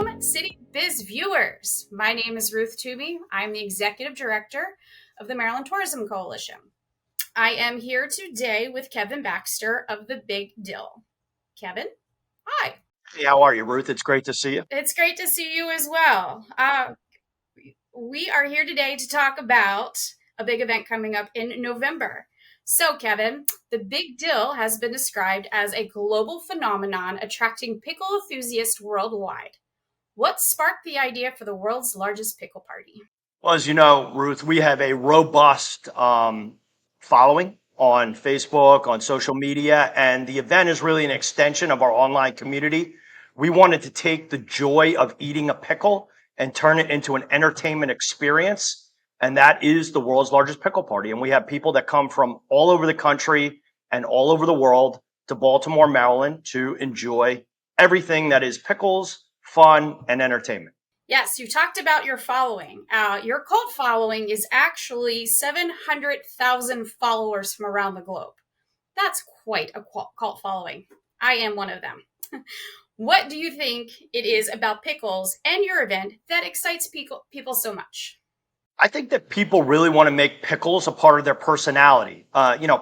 Welcome, City Biz viewers. My name is Ruth Toomey. I'm the Executive Director of the Maryland Tourism Coalition. I am here today with Kevin Baxter of the Big Dill. Kevin, hi. Hey, how are you, Ruth? It's great to see you. It's great to see you as well. We are here today to talk about a big event coming up in November. So, Kevin, the Big Dill has been described as a global phenomenon attracting pickle enthusiasts worldwide. What sparked the idea for the world's largest pickle party? Well, as you know, Ruth, we have a robust following on Facebook, on social media, and the event is really an extension of our online community. We wanted to take the joy of eating a pickle and turn it into an entertainment experience, and that is the world's largest pickle party. And we have people that come from all over the country and all over the world to Baltimore, Maryland to enjoy everything that is pickles, fun, and entertainment. Yes, you talked about your following. Your cult following is actually 700,000 followers from around the globe. That's quite a cult following. I am one of them. What do you think it is about pickles and your event that excites people so much? I think that people really want to make pickles a part of their personality.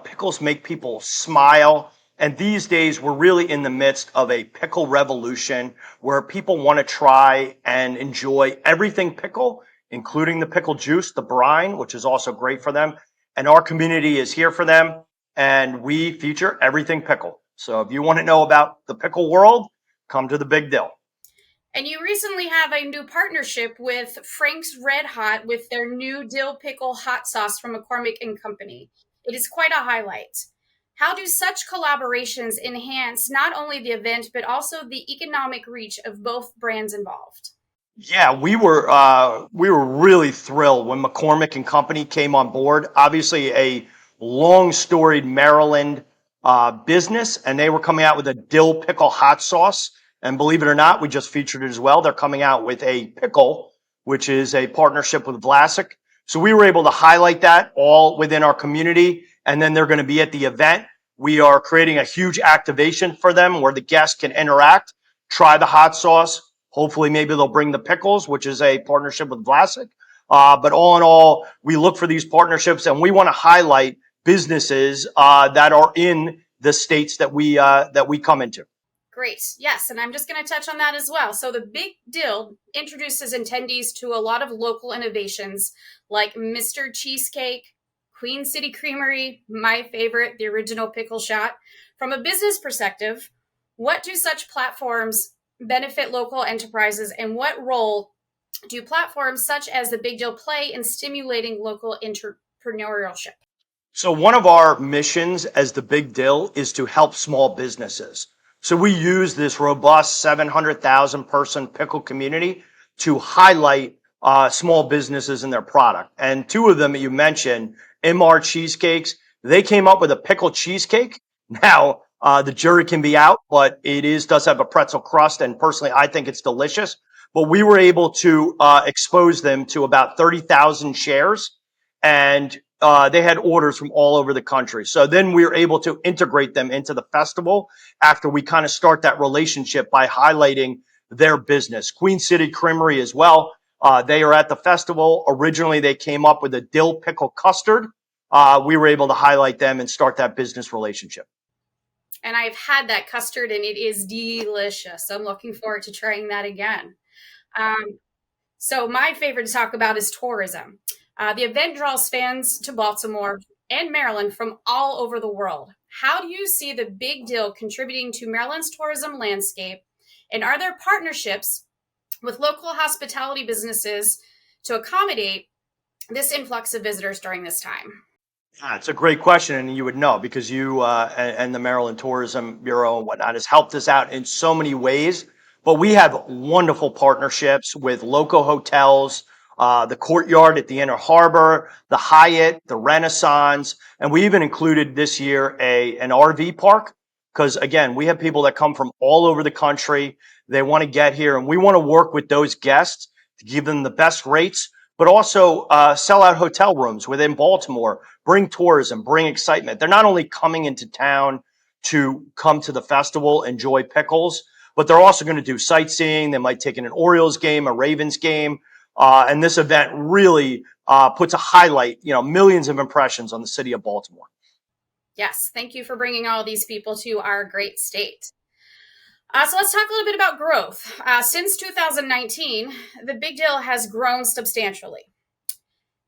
Pickles make people smile. And these days, we're really in the midst of a pickle revolution where people want to try and enjoy everything pickle, including the pickle juice, the brine, which is also great for them. And our community is here for them. And we feature everything pickle. So if you want to know about the pickle world, come to the Big Dill. And you recently have a new partnership with Frank's Red Hot with their new dill pickle hot sauce from McCormick and Company. It is quite a highlight. How do such collaborations enhance not only the event, but also the economic reach of both brands involved? Yeah, we were really thrilled when McCormick and Company came on board. Obviously, a long storied Maryland business, and they were coming out with a dill pickle hot sauce. And believe it or not, we just featured it as well. They're coming out with a pickle, which is a partnership with Vlasic. So we were able to highlight that all within our community. And then they're going to be at the event. We are creating a huge activation for them where the guests can interact, try the hot sauce. Hopefully, maybe they'll bring the pickles, which is a partnership with Vlasic. But all in all, we look for these partnerships and we want to highlight businesses that are in the states that we come into. Great. Yes, and I'm just going to touch on that as well. So the Big Dill introduces attendees to a lot of local innovations like Mr. Cheesecake, Queen City Creamery, my favorite, the original pickle shot. From a business perspective, what do such platforms benefit local enterprises, and what role do platforms such as the Big Dill play in stimulating local entrepreneurship? So one of our missions as the Big Dill is to help small businesses. So we use this robust 700,000 person pickle community to highlight small businesses and their product. And two of them that you mentioned, MR Cheesecakes, they came up with a pickle cheesecake. Now, the jury can be out, but does have a pretzel crust. And personally, I think it's delicious. But we were able to expose them to about 30,000 shares. And they had orders from all over the country. So then we were able to integrate them into the festival after we kind of start that relationship by highlighting their business. Queen City Creamery as well. They are at the festival. Originally, they came up with a dill pickle custard. We were able to highlight them and start that business relationship. And I've had that custard and it is delicious. I'm looking forward to trying that again. So my favorite to talk about is tourism. The event draws fans to Baltimore and Maryland from all over the world. How do you see the Big Dill contributing to Maryland's tourism landscape? And are there partnerships with local hospitality businesses to accommodate this influx of visitors during this time? Yeah, it's a great question, and you would know because you and the Maryland Tourism Bureau and whatnot has helped us out in so many ways. But we have wonderful partnerships with local hotels, the Courtyard at the Inner Harbor, the Hyatt, the Renaissance, and we even included this year an RV park because again, we have people that come from all over the country. They want to get here, and we want to work with those guests to give them the best rates, but also sell out hotel rooms within Baltimore, bring tourism, bring excitement. They're not only coming into town to come to the festival, enjoy pickles, but they're also going to do sightseeing. They might take in an Orioles game, a Ravens game. And this event really puts a highlight, millions of impressions on the city of Baltimore. Yes, thank you for bringing all these people to our great state. So let's talk a little bit about growth. Since 2019, the Big Dill has grown substantially.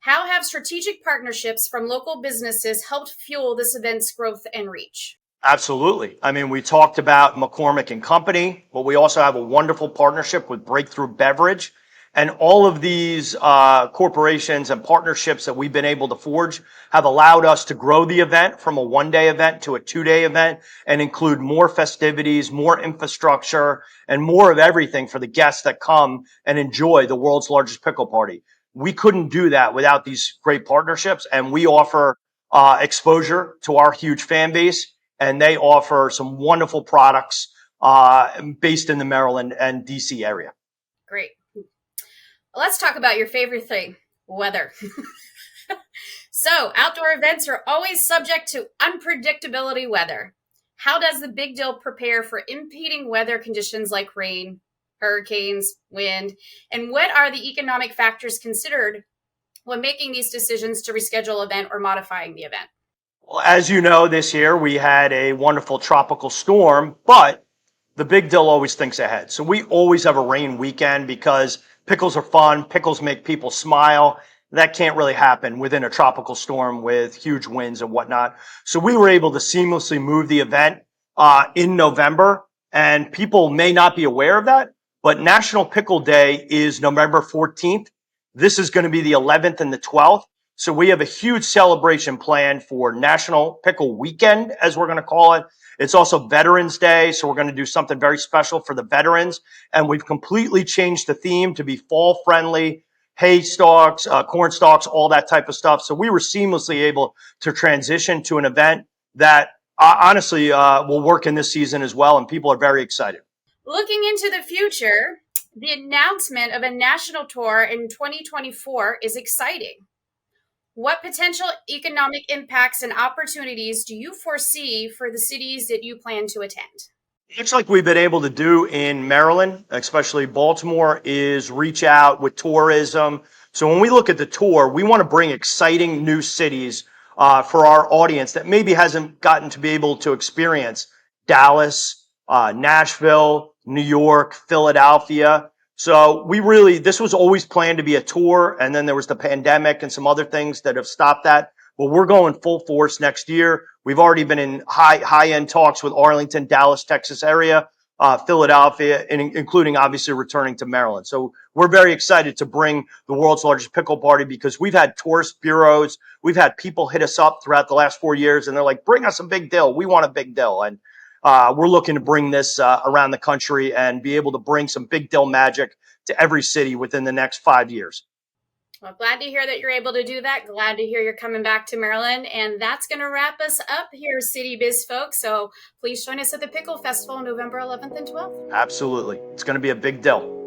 How have strategic partnerships from local businesses helped fuel this event's growth and reach? Absolutely. I mean, we talked about McCormick and Company, but we also have a wonderful partnership with Breakthrough Beverage. And all of these corporations and partnerships that we've been able to forge have allowed us to grow the event from a one-day event to a two-day event and include more festivities, more infrastructure, and more of everything for the guests that come and enjoy the world's largest pickle party. We couldn't do that without these great partnerships, and we offer exposure to our huge fan base, and they offer some wonderful products based in the Maryland and DC area. Great. Let's talk about your favorite thing, weather. So, outdoor events are always subject to unpredictability weather. How does the Big Dill prepare for impeding weather conditions like rain, hurricanes, wind, and what are the economic factors considered when making these decisions to reschedule an event or modifying the event? Well, as you know, this year we had a wonderful tropical storm, but the Big Dill always thinks ahead. So we always have a rain weekend because pickles are fun. Pickles make people smile. That can't really happen within a tropical storm with huge winds and whatnot. So we were able to seamlessly move the event in November, and people may not be aware of that, but National Pickle Day is November 14th. This is going to be the 11th and the 12th. So we have a huge celebration planned for National Pickle Weekend, as we're going to call it. It's also Veterans Day, so we're going to do something very special for the veterans. And we've completely changed the theme to be fall friendly, hay stalks, corn stalks, all that type of stuff. So we were seamlessly able to transition to an event that honestly will work in this season as well. And people are very excited. Looking into the future, the announcement of a national tour in 2024 is exciting. What potential economic impacts and opportunities do you foresee for the cities that you plan to attend? Looks like we've been able to do in Maryland, especially Baltimore, is reach out with tourism. So when we look at the tour, we want to bring exciting new cities for our audience that maybe hasn't gotten to be able to experience Dallas, Nashville, New York, Philadelphia. So this was always planned to be a tour, and then there was the pandemic and some other things that have stopped that. But we're going full force next year. We've already been in high-end talks with Arlington, Dallas, Texas area, Philadelphia, and including obviously returning to Maryland. So we're very excited to bring the world's largest pickle party because we've had tourist bureaus, we've had people hit us up throughout the last 4 years, and they're like, "Bring us a Big Dill. We want a Big Dill." And we're looking to bring this around the country and be able to bring some Big Dill magic to every city within the next 5 years. Well, glad to hear that you're able to do that. Glad to hear you're coming back to Maryland. And that's going to wrap us up here, City Biz folks. So please join us at the Pickle Festival November 11th and 12th. Absolutely. It's going to be a Big Dill.